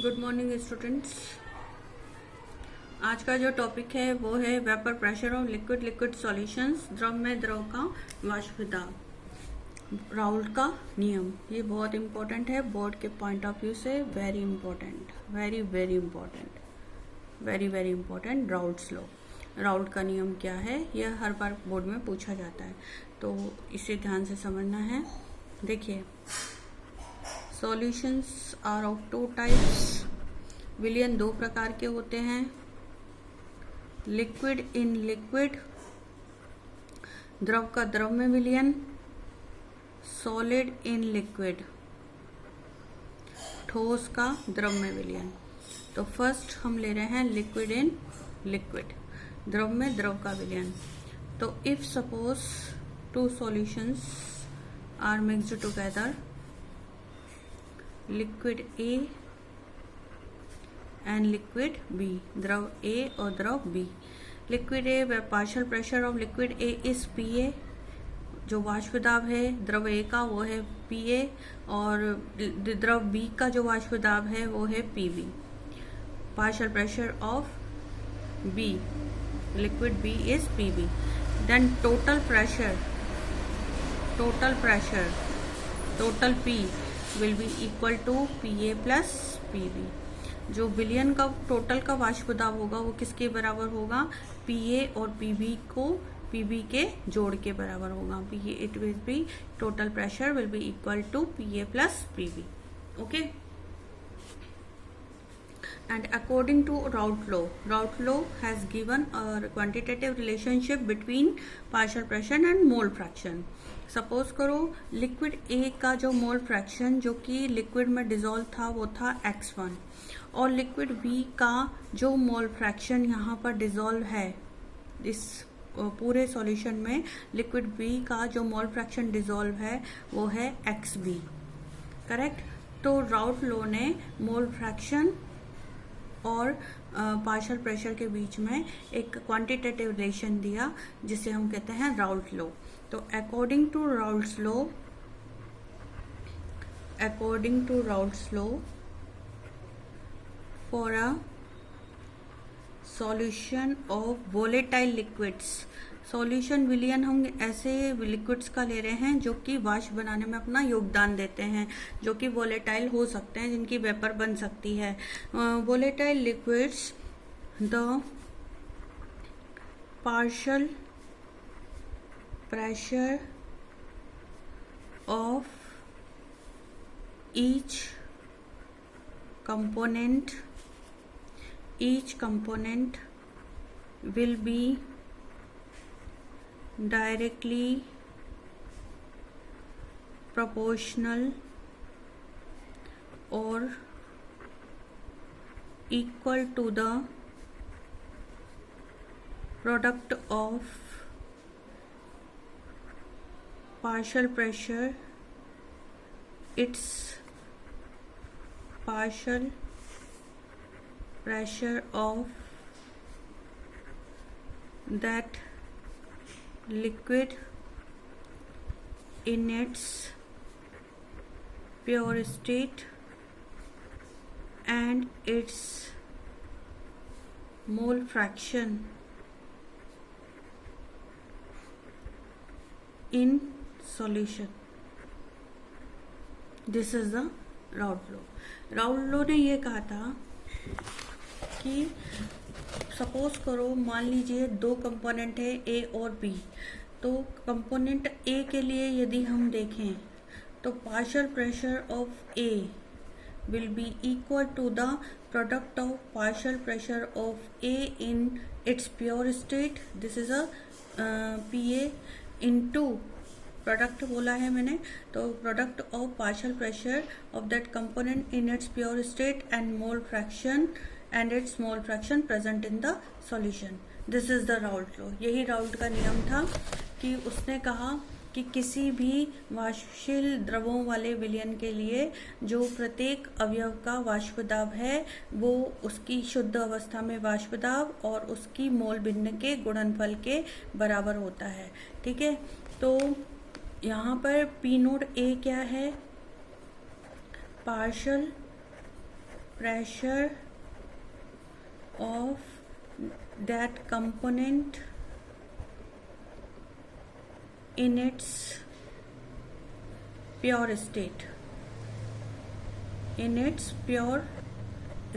Good morning students. आज का जो टॉपिक है वो है vapour pressure of liquid solutions, द्रव में द्रव का वाष्प दाब, राउल्ट का नियम। ये बहुत इंपॉर्टेंट है बोर्ड के पॉइंट ऑफ व्यू से, very important, very very important, very very important. Raoult's law, Raoult का नियम क्या है, यह हर बार बोर्ड में पूछा जाता है, तो इसे ध्यान से समझना है। देखिए, solutions are of two types. विलयन दो प्रकार के होते हैं, लिक्विड इन लिक्विड, द्रव का द्रव में विलयन, सॉलिड इन लिक्विड, ठोस का द्रव में विलयन। तो फर्स्ट हम ले रहे हैं लिक्विड इन लिक्विड, द्रव में द्रव का विलयन। तो if suppose two solutions are mixed together, liquid A and liquid B, द्रव A और द्रव B। Liquid A, partial pressure of liquid A is PA, जो वाष्प दाब है द्रव A का वो है PA, और द्रव B का जो वाष्प दाब है वो है PB। Partial pressure of B, liquid B is PB। Then total P will be equal to PA plus PB। जो विलयन का टोटल का वाष्प दाब होगा वो किसके बराबर होगा, PA और PB को PB के जोड़ के बराबर होगा। It will be total pressure will be equal to PA plus PB। Okay, and according to Raoult law has given a quantitative relationship between partial pressure and mole fraction। Suppose करो liquid A का जो mole fraction जो कि liquid में dissolve था वो था x1, और लिक्विड B का जो मोल फ्रैक्शन यहाँ पर डिजोल्व है इस पूरे सॉल्यूशन में, लिक्विड B का जो मोल फ्रैक्शन डिजोल्व है वो है xB, करेक्ट। तो राउल्ट लॉ ने मोल फ्रैक्शन और पार्शियल प्रेशर के बीच में एक क्वांटिटेटिव रिलेशन दिया जिसे हम कहते हैं राउल्ट लॉ। तो according to Raoult's law for a solution of volatile liquids, solution विलयन हम ऐसे लिक्विड्स का ले रहे हैं जो कि वाष्प बनाने में अपना योगदान देते हैं, जो कि वोलेटाइल हो सकते हैं, जिनकी वेपर बन सकती है। Volatile liquids, the partial pressure of each component will be directly proportional or equal to the product of partial pressure, its partial pressure of that liquid in its pure state and its mole fraction in solution। This is the Raoult law. Raoult law ने ये कहा था कि suppose करो, मान लीजिए दो component है A और B, तो कंपोनेंट A के लिए यदि हम देखें तो partial pressure of A will be equal to the product of partial pressure of A in its pure state, this is a PA into product बोला है मैंने, तो product of partial pressure of that component in its pure state and mole fraction present in the solution. This is the Raoult law. यही Raoult का नियम था कि उसने कहा कि किसी भी वाष्पशील द्रवों वाले विलयन के लिए जो प्रत्येक अवयव का वाष्प दाब है वो उसकी शुद्ध अवस्था में वाष्प दाब और उसकी मोल भिन्न के गुणनफल के बराबर होता है, ठीक है। तो यहाँ पर P नोड A क्या है, partial pressure of that component in its pure state, in its pure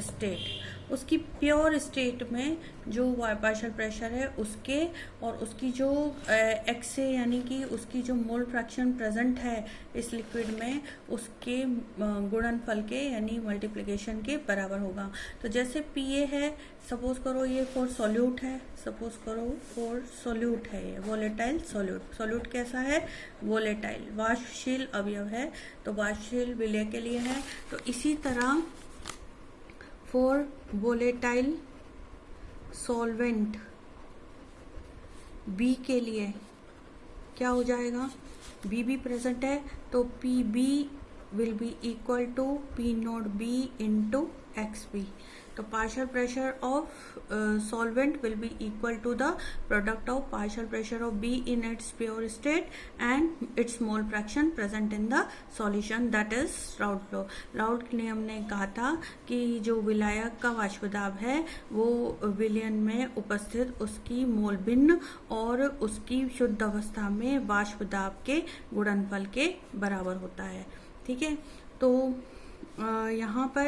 state, उसकी प्योर स्टेट में जो पार्शियल प्रेशर है उसके और उसकी जो एक्से यानी कि उसकी जो मोल फ्रैक्शन प्रेजेंट है इस लिक्विड में उसके गुणनफल के यानी मल्टीप्लिकेशन के बराबर होगा। तो जैसे पीए है, सपोज करो ये फॉर सॉल्यूट है, सपोज करो फॉर सॉल्यूट है, ये वोलेटाइल सॉल्यूट। सॉल्यूट कैसा है? वोलेटाइल, वाष्पशील अवयव है, तो वाष्पशील विलय के लिए है। तो इसी तरह फॉर वोलेटाइल सॉल्वेंट बी के लिए क्या हो जाएगा? बी भी प्रेजेंट है, तो P B will be equal to P naught B into X B. तो partial pressure of solvent will be equal to the product of partial pressure of B in its pure state and its mole fraction present in the solution, that is Raoult law। Raoult नियम ने कहा था कि जो विलायक का वाष्प दाब है वो विलयन में उपस्थित उसकी मोल भिन्न और उसकी शुद्ध अवस्था में वाष्प दाब के गुणनफल के बराबर होता है। ठीक है, तो यहाँ पर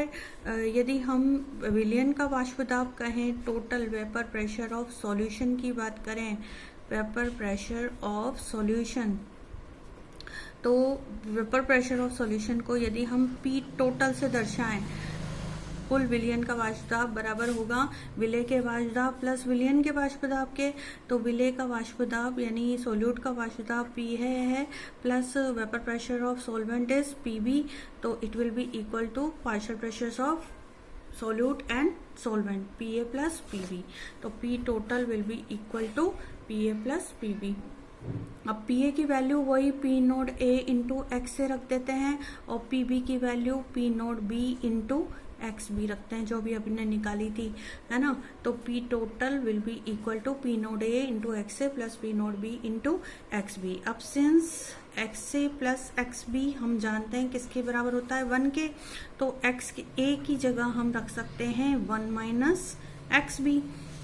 यदि हम विलयन का वाष्प दाब कहें, total vapour pressure of solution की बात करें, वेपर प्रेशर ऑफ सॉल्यूशन, तो वेपर प्रेशर ऑफ सॉल्यूशन को यदि हम पी टोटल से दर्शाएं, कुल विलयन का वाष्प दाब बराबर होगा विलय के वाष्प दाब प्लस विलयन के वाष्प दाब के। तो विलय का वाष्प दाब यानी सोल्यूट का वाष्प दाब पी है plus vapour pressure of solvent is P B, तो it will be equal to partial pressures of solute and solvent P A plus P B. तो P total will be equal to P A plus P B. अब P A की value वही P naught A into X से रख देते हैं और P B की value P naught B into X B रखते हैं, जो भी अभी ने निकाली थी, है ना। तो P total will be equal to P naught A into X A plus P naught B into X B. अब since X A plus X B हम जानते हैं किसके बराबर होता है? 1 के, तो एक्स ए की जगह हम रख सकते हैं 1 माइनस एक्स बी।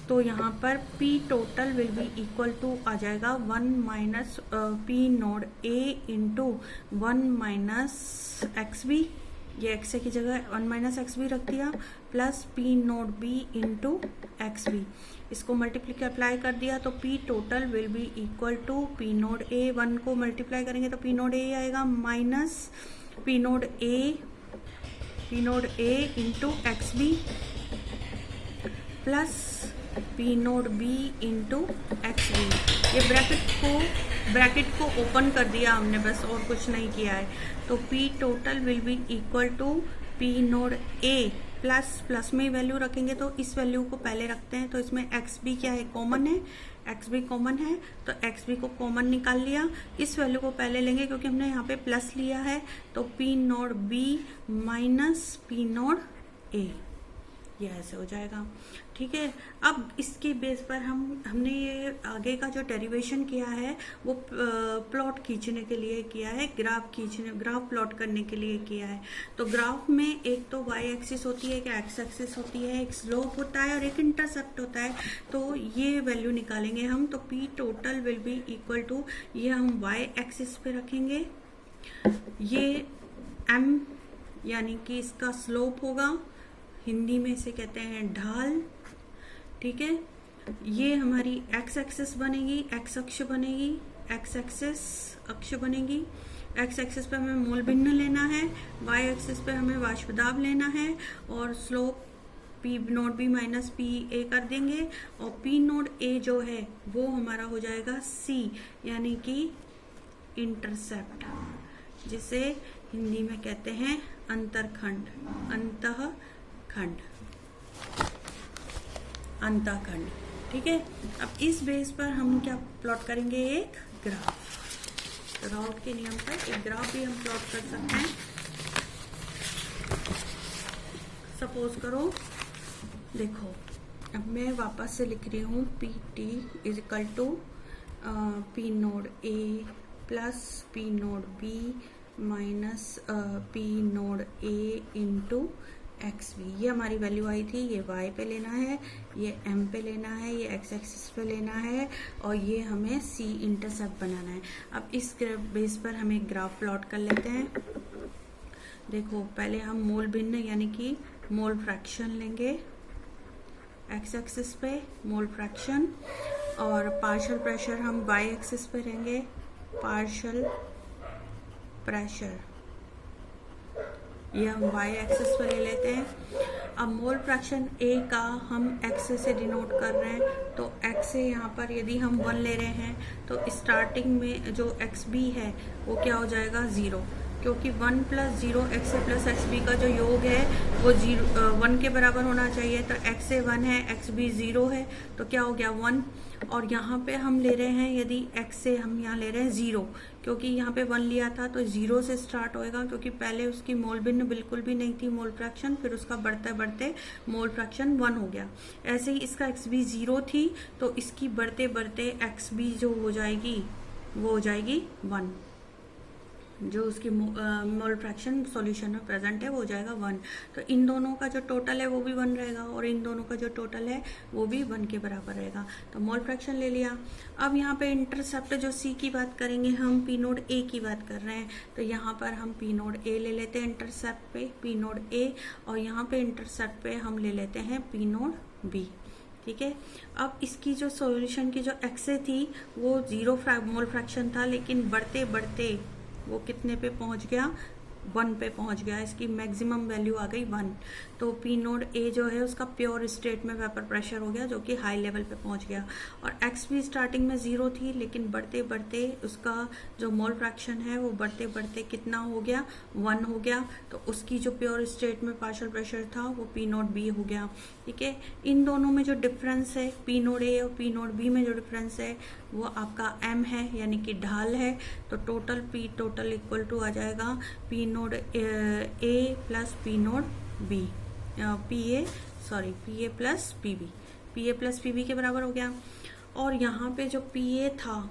तो यहाँ पर P total will be equal to आ जाएगा 1 minus P naught A into 1 minus X B, ये एक्स ए की जगह 1 माइनस एक्स बी रख दिया, plus P naught B into X B. इसको मल्टीप्लाई अप्लाई कर दिया तो P total will be equal to P naught A, 1 को मल्टीप्लाई करेंगे तो पी नोड ए आएगा minus P naught A into X B plus P naught B into X B. ये bracket को ओपन कर दिया हमने, बस और कुछ नहीं किया है। तो P total will be equal to P naught A plus में वैल्यू रखेंगे तो इस वैल्यू को पहले रखते हैं। तो इसमें एक्स बी क्या है? कॉमन है, एक्स बी कॉमन है, तो एक्स बी को कॉमन निकाल लिया। इस वैल्यू को पहले लेंगे क्योंकि हमने यहाँ पे प्लस लिया है, तो P naught B minus P naught A, ये ऐसे हो जाएगा। ठीक है, अब इसके बेस पर हमने ये आगे का जो डेरिवेशन किया है वो प्लॉट खींचने के लिए किया है, ग्राफ प्लॉट करने के लिए किया है। तो ग्राफ में एक तो वाई एक्सिस होती है, एक एक्स एक्सिस होती है, एक स्लोप होता है और एक इंटरसेप्ट होता है। तो ये वैल्यू निकालेंगे हम, तो P total will be equal to, ये हम वाई एक्सिस पे रखेंगे, ये एम यानी कि इसका स्लोप होगा, हिंदी में इसे कहते हैं ढाल। ठीक है, ये हमारी एक्स एक्सिस बनेगी, एक्स अक्ष बनेगी, एक्स एक्सिस अक्ष बनेगी। एक्स एक्सिस पे हमें मोल भिन्न लेना है, वाई एक्सिस पे हमें वाष्प दाब लेना है और slope P naught B minus P A कर देंगे और पी नोड ए जो है वो हमारा हो जाएगा सी यानी कि इंटरसेप्ट, जिसे हिंदी में कहते हैं अंतःखंड, अंतःखंड। ठीक है, अब इस बेस पर हम क्या प्लॉट करेंगे? एक ग्राफ। राउल्ट के नियम पर एक ग्राफ भी हम प्लॉट कर सकते हैं। सपोज करो, देखो अब मैं वापस से लिख रही हूँ P T is equal to P naught A plus P naught B minus P naught A into X B, ये हमारी वैल्यू आई थी, ये वाई पे लेना है, ये एम पे लेना है, ये एक्स एक्सिस पे लेना है और ये हमें सी इंटरसेप्ट बनाना है। अब इस बेस पर हम एक ग्राफ प्लॉट कर लेते हैं। देखो पहले हम मोल भिन्न यानी कि मोल फ्रैक्शन लेंगे एक्स एक्सिस पे, मोल फ्रैक्शन, और पार्शियल प्रेशर हम वाई एक्सिस पे लेंगे, पार्शियल प्रेशर, ये हम वाई एक्सिस पे ले लेते हैं। अब मोल फ्रैक्शन ए का हम एक्स से डिनोट कर रहे हैं, तो एक्स से यहाँ पर यदि हम 1 ले रहे हैं तो स्टार्टिंग में जो एक्स बी है वो क्या हो जाएगा 0, क्योंकि 1 + 0 x A plus X B का जो योग है वो 1 के बराबर होना चाहिए। तो एक्स ए 1 है, एक्स बी 0 है, तो क्या हो गया 1। और यहाँ पे हम ले रहे हैं यदि एक्स से हम यहाँ ले रहे हैं 0, क्योंकि यहाँ पे 1 लिया था तो 0 से स्टार्ट होएगा, क्योंकि पहले उसकी मोल भिन्न बिल्कुल भी नहीं थी मोल फ्रैक्शन, फिर उसका बढ़ते बढ़ते मोल फ्रैक्शन 1 हो गया। ऐसे ही इसका एक्स बी 0 थी तो इसकी बढ़ते बढ़ते एक्स बी जो हो जाएगी वो हो जाएगी 1, जो उसकी मोल फ्रैक्शन सॉल्यूशन में प्रेजेंट है वो हो जाएगा 1। तो इन दोनों का जो टोटल है वो भी 1 रहेगा और इन दोनों का जो टोटल है वो भी 1 के बराबर रहेगा। तो मोल फ्रैक्शन ले लिया। अब यहाँ पे इंटरसेप्ट जो सी की बात करेंगे हम, पी नोड ए की बात कर रहे हैं, तो यहाँ पर हम पी नोड ए ले लेते हैं इंटरसेप्ट पे, पी नोड ए, और यहाँ पे इंटरसेप्ट पे हम ले लेते हैं पी नोड बी। ठीक है। अब इसकी जो सॉल्यूशन की जो एक्से थी वो 0 मोल फ्रैक्शन था, लेकिन बढ़ते बढ़ते वो कितने पे पहुंच गया 1 पे पहुंच गया, इसकी मैक्सिमम वैल्यू आ गई 1। तो पी नोड ए जो है उसका प्योर स्टेट में वेपर प्रेशर हो गया, जो कि हाई लेवल पे पहुंच गया। और एक्स भी स्टार्टिंग में 0 थी, लेकिन बढ़ते बढ़ते उसका जो मोल फ्रैक्शन है वो बढ़ते बढ़ते कितना हो गया 1 हो गया। तो उसकी जो प्योर स्टेट में पार्शियल प्रेशर था वो पी नोड बी हो गया। ठीक है। इन दोनों में जो डिफरेंस है पी नोड ए और पी नोड बी में जो डिफरेंस है वो आपका एम है, यानी कि ढाल है। तो total P total equal to आ जाएगा P naught A plus P naught B, P A plus P B, P A plus P B के बराबर हो गया। और यहाँ पे जो पी ए था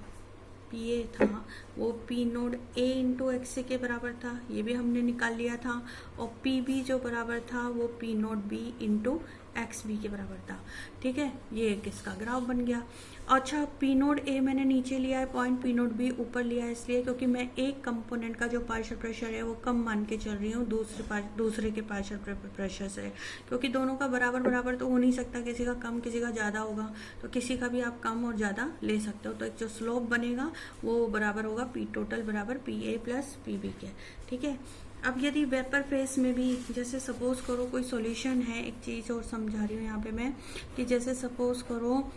वो P naught A into x के बराबर था, ये भी हमने निकाल लिया था। और पी बी जो बराबर था वो P naught B into X B के बराबर था। ठीक है, ये किसका ग्राफ बन गया। अच्छा, पी नोड ए मैंने नीचे लिया है पॉइंट, पी नोड बी ऊपर लिया है, इसलिए क्योंकि मैं एक कंपोनेंट का जो पार्शियल प्रेशर है वो कम मान के चल रही हूँ दूसरे के पार्शियल प्रेशर से, क्योंकि दोनों का बराबर बराबर तो हो नहीं सकता, किसी का कम किसी का ज़्यादा होगा, तो किसी का भी आप कम और ज़्यादा ले सकते हो। तो एक जो स्लोप बनेगा वो बराबर होगा पी टोटल बराबर P A plus P B के। ठीक है। अब यदि वेपर फेस में भी, जैसे सपोज करो कोई सॉल्यूशन है, एक चीज़ और समझा रही हूँ यहाँ पे मैं, कि जैसे सपोज करो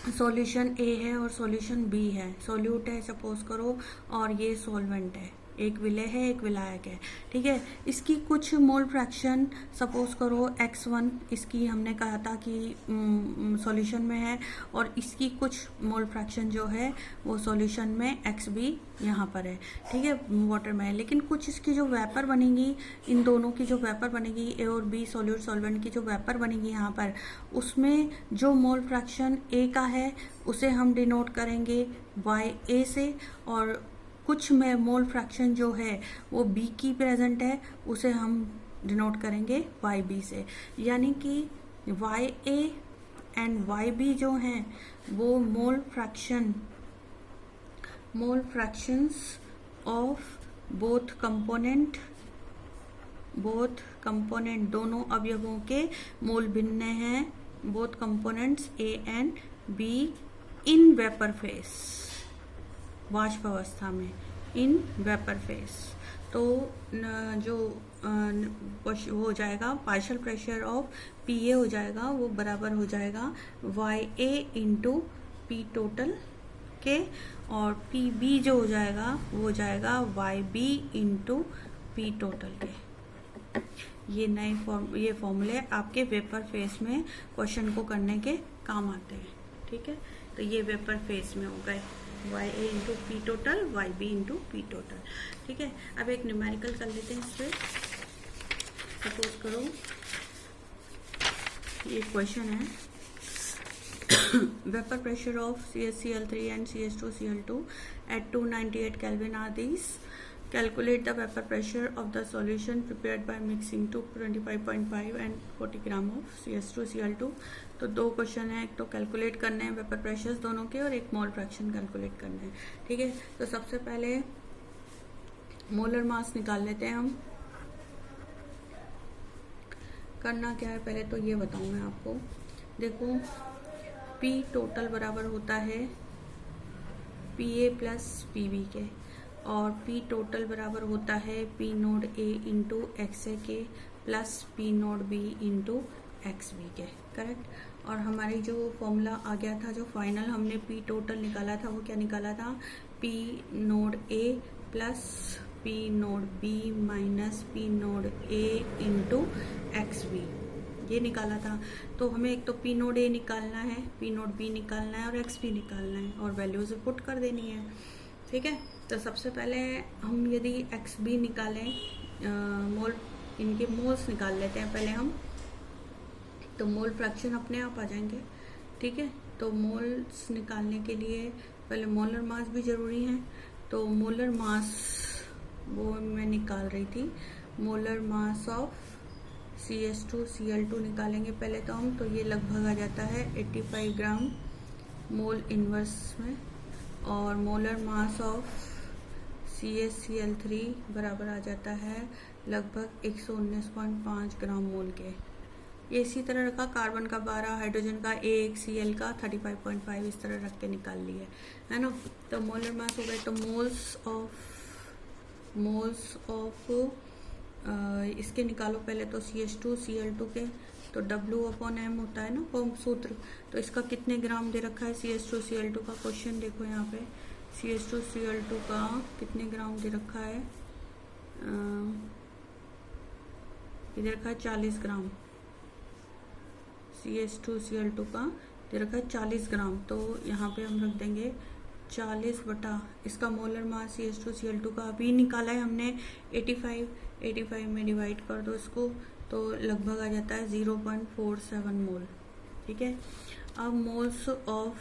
सॉल्यूशन ए है और सॉल्यूशन बी है, सॉल्यूट है सपोज करो, और ये सॉल्वेंट है, एक विलय है एक विलायक है। ठीक है। इसकी कुछ मोल फ्रैक्शन सपोज करो x1, इसकी हमने कहा था कि सॉल्यूशन में है, और इसकी कुछ मोल फ्रैक्शन जो है वो सॉल्यूशन में xb यहाँ पर है। ठीक है, वाटर में है। लेकिन कुछ इसकी जो वेपर बनेगी, इन दोनों की जो वेपर बनेगी ए और बी सॉल्यूट सॉल्वेंट की जो वेपर बनेगी यहाँ पर, उसमें जो मोल फ्रैक्शन ए का है उसे हम डिनोट करेंगे YA से, और कुछ में मोल फ्रैक्शन जो है वो बी की प्रेजेंट है उसे हम डिनोट करेंगे YB से। यानी कि YA एंड YB जो हैं वो मोल फ्रैक्शंस ऑफ बोथ कंपोनेंट दोनों अवयवों के मोल भिन्न हैं, both components A and B in vapour face, वाष्प अवस्था में, इन वेपर फेस। तो जो वो हो जाएगा पार्शियल प्रेशर ऑफ PA हो जाएगा वो बराबर हो जाएगा YA इंटू पी टोटल के, और PB जो हो जाएगा वो हो जाएगा YB इंटू पी टोटल के। ये फॉर्मूले आपके वेपर फेस में क्वेश्चन को करने के काम आते हैं। ठीक है, तो ये वेपर फेस में हो गए YA into P total, YB into P total. ठीक है। अब एक न्यूमेरिकल कर लेते हैं इस पर। सपोज करो ये क्वेश्चन है, vapour pressure of CaCl3 and CH2Cl2 at 298 Kelvin are these। Calculate the vapour pressure of the solution prepared by mixing two 25.5 and 40 gram of CH2Cl2। तो दो क्वेश्चन है, एक तो कैलकुलेट करने हैं वेपर प्रेशर्स दोनों के और एक मोल फ्रैक्शन कैलकुलेट करने हैं। ठीक है, तो सबसे पहले मोलर मास निकाल लेते हैं हम। करना क्या है पहले तो ये बताऊं मैं आपको। देखो P टोटल बराबर होता है PA प्लस PB के, और P टोटल बराबर होता है P naught A into XA के plus P node B into XB के। करेक्ट। और हमारी जो फॉर्मूला आ गया था, जो फाइनल हमने P टोटल निकाला था, वो क्या निकाला था? P naught A plus P node B minus P naught A into XB, ये निकाला था। तो हमें एक तो P नोड A निकालना है, P नोड B निकालना है और XB निकालना है, और वैल्यूज पुट कर देनी है। ठीक है, तो सबसे पहले हम यदि XB निकालें, मोल, इनके मोल्स निकाल लेते हैं पहले हम, तो मोल फ्रैक्शन अपने आप आ जाएंगे। ठीक है, तो मोल्स निकालने के लिए पहले मोलर मास भी ज़रूरी है। तो मोलर मास वो मैं निकाल रही थी, मोलर मास ऑफ CH2Cl2 निकालेंगे पहले तो हम। तो ये लगभग आ जाता है 85 ग्राम मोल इनवर्स में, और मोलर मास ऑफ CH2Cl3 बराबर आ जाता है लगभग 119.5 ग्राम मोल के। ये इसी तरह रखा, कार्बन का 12, हाइड्रोजन का 1, Cl का 35.5, इस तरह रख के निकाल लिए, है ना। तो मोलर मास हो गए। तो मोल्स ऑफ इसके निकालो पहले तो CH2Cl2 के, तो W/M होता है ना फॉर्म सूत्र। तो इसका कितने ग्राम दे रखा है CH2Cl2 का? क्वेश्चन देखो यहाँ पे, CH2Cl2 का कितने ग्राम दे रखा है? इधर रखा है 40 ग्राम। CH2Cl2 का दे रखा है 40 ग्राम, तो यहाँ पे हम रख देंगे 40 बटा इसका मोलर मास CH2Cl2 का अभी निकाला है हमने 85 में डिवाइड कर दो इसको, तो लगभग आ जाता है 0.47 मोल। ठीक है, अब मोल्स ऑफ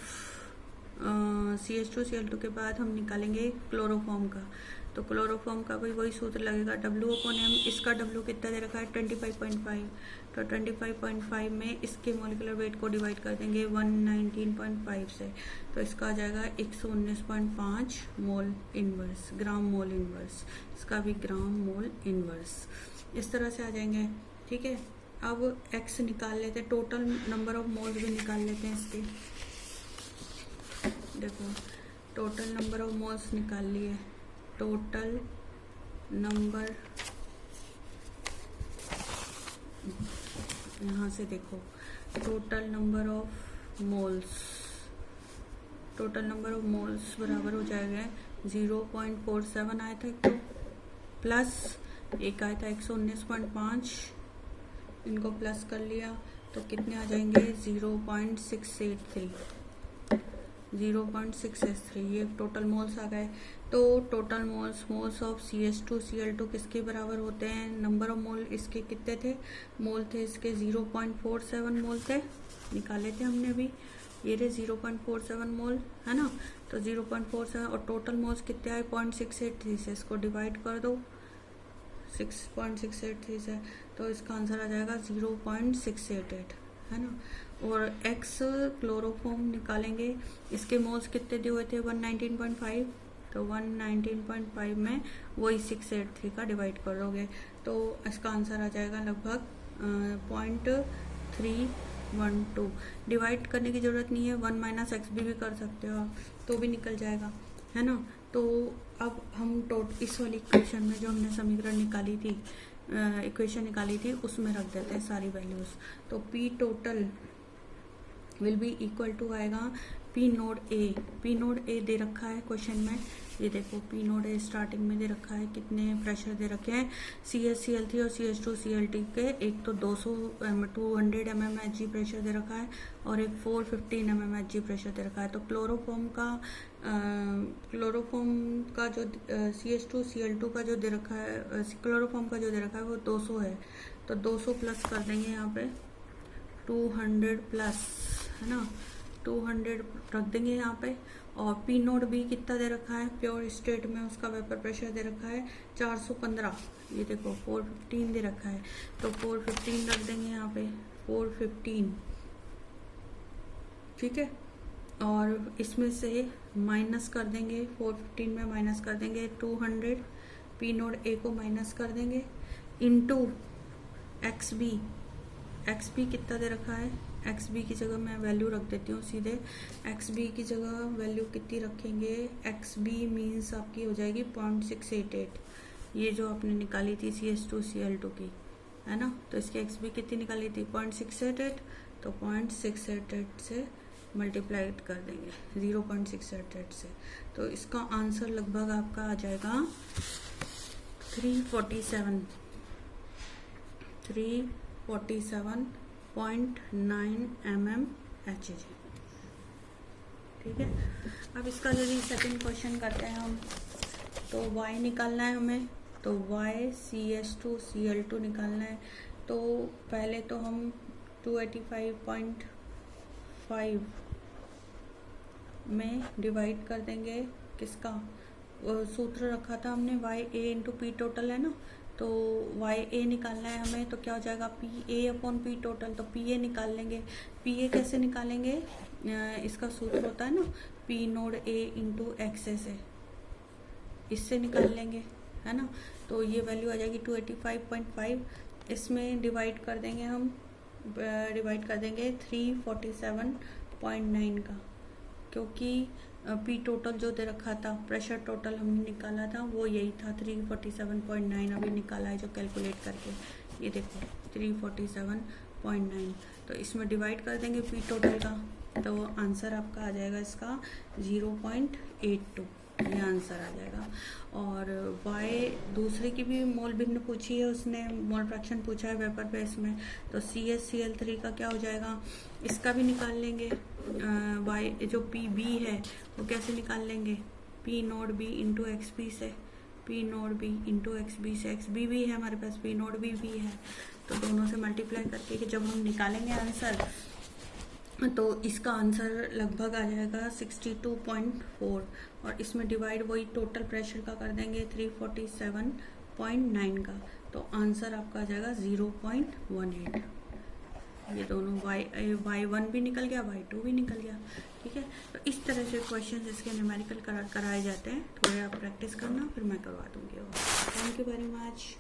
CH2Cl2 के बाद हम निकालेंगे क्लोरोफॉर्म का। तो क्लोरोफॉर्म का भी वही सूत्र लगेगा, W/M। इसका W कितना दे रखा है? 25.5। तो 25.5 में इसके मॉलिक्यूलर वेट को डिवाइड कर देंगे 119.5 से, तो इसका आ जाएगा 119.5 मोल इनवर्स, ग्राम मोल इनवर्स। इसका भी ग्राम मोल इनवर्स, इस तरह से आ जाएंगे। ठीक है, अब X निकाल लेते हैं, टोटल नंबर ऑफ मोल्स भी निकाल लेते हैं इसके। देखो टोटल नंबर ऑफ मोल्स निकाल लिए, टोटल नंबर, यहाँ से देखो total number of moles, total number of moles बराबर हो जाएगा 0.47 आया था, तो प्लस एक आया था 119.5, इनको प्लस कर लिया तो कितने आ जाएंगे? 0.683, ये टोटल मोल्स आ गए। तो टोटल मोल्स ऑफ CH2Cl2 किसके बराबर होते हैं? नंबर ऑफ मोल इसके कितने थे? मोल थे इसके 0.47 मोल थे, निकाले थे हमने अभी, ये रहे 0.47 मोल, है ना। तो 0.47 और टोटल मोल्स कितने आए? 0.683 से, इसको डिवाइड कर दो 6.683 से, तो इसका आंसर आ जाएगा 0.688, है ना। और X क्लोरोफॉर्म निकालेंगे, इसके मोल्स कितने दिए हुए थे? 119.5, तो 119.5 में वही 683 का डिवाइड कर दोगे, तो इसका आंसर आ जाएगा लगभग 0.312। डिवाइड करने की ज़रूरत नहीं है, 1 माइनस XB भी कर सकते हो तो भी निकल जाएगा, है ना। तो अब हम इस वाली इक्वेशन में जो हमने समीकरण निकाली थी, इक्वेशन निकाली थी, उसमें रख देते हैं सारी वैल्यूज़। तो P total will be equal to आएगा P नोड A दे रखा है क्वेश्चन में, ये देखो P नोड A स्टार्टिंग में दे रखा है, कितने प्रेशर दे रखे हैं CH2Cl3 और CH2Cl2 के, एक तो 200 mm Hg प्रेशर दे रखा है और एक 415 mm Hg प्रेशर दे रखा है। तो क्लोरोफॉर्म का जो CH2Cl2 का जो दे रखा है, क्लोरोफॉर्म का जो दे रखा है वो 200 है, तो 200 प्लस कर देंगे यहाँ पे 200 प्लस, है ना, 200 रख देंगे यहाँ पे। और पी नोट बी कितना दे रखा है प्योर स्टेट में, उसका वेपर प्रेशर दे रखा है 415, ये देखो 415 दे रखा है, तो 415 रख देंगे यहाँ पे 415, ठीक है। और इसमें से माइनस कर देंगे, 415 में माइनस कर देंगे 200, पी नोट ए को माइनस कर देंगे इनटू एक्स बी कितना दे रखा है, एक्स बी की जगह मैं वैल्यू रख देती हूँ सीधे, एक्स बी की जगह वैल्यू कितनी रखेंगे, एक्स बी मीन्स आपकी हो जाएगी 0.688, ये जो आपने निकाली थी CS2Cl2 की, है ना, तो इसकी एक्स बी कितनी निकाली थी 0.688, तो 0.688 से मल्टीप्लाइड कर देंगे 0.688 से, तो इसका आंसर लगभग आपका आ जाएगा 347.9 mmHg, ठीक है। अब इसका यदि सेकंड क्वेश्चन करते हैं हम, तो y निकालना है हमें, तो y CS2Cl2 निकालना है, तो पहले तो हम 285.5 में डिवाइड कर देंगे, किसका सूत्र रखा था हमने वाई ए इंटू पी टोटल, है ना, तो वाई ए निकालना है हमें, तो क्या हो जाएगा P A upon P total, तो पी ए निकाल लेंगे। पी ए कैसे निकालेंगे, इसका सूत्र होता है ना P naught A into X A से, इससे निकाल लेंगे, है ना, तो ये वैल्यू आ जाएगी 285.5, इसमें डिवाइड कर देंगे हम, डिवाइड कर देंगे 347.9 का, क्योंकि पी टोटल जो दे रखा था प्रेशर टोटल हमने निकाला था वो यही था 347.9, अभी निकाला है जो कैलकुलेट करके, ये देखो 347.9, तो इसमें डिवाइड कर देंगे पी टोटल का, तो आंसर आपका आ जाएगा इसका 0.82, ये आंसर आ जाएगा। और y दूसरे की भी मोल भिन्न पूछी है उसने, मोल फ्रैक्शन पूछा है वेपर बेस में, तो CSCl3 का क्या हो जाएगा, इसका भी निकाल लेंगे। y जो PB है वो कैसे निकाल लेंगे, P naught B into X B से, P naught B into X B से, एक्स बी भी है हमारे पास, P नोट B भी है, तो दोनों से मल्टीप्लाई करके कि जब हम निकालेंगे आंसर, तो इसका आंसर लगभग आ जाएगा 62.4, और इसमें डिवाइड वही टोटल प्रेशर का कर देंगे 347.9 का, तो आंसर आपका आ जाएगा 0.18। ये दोनों y1 भी निकल गया, y2 भी निकल गया, ठीक है। तो इस तरह से क्वेश्चन इसके न्यूमेरिकल कराए जाते हैं, थोड़े आप प्रैक्टिस करना, फिर मैं करवा दूंगी। Thank you very much.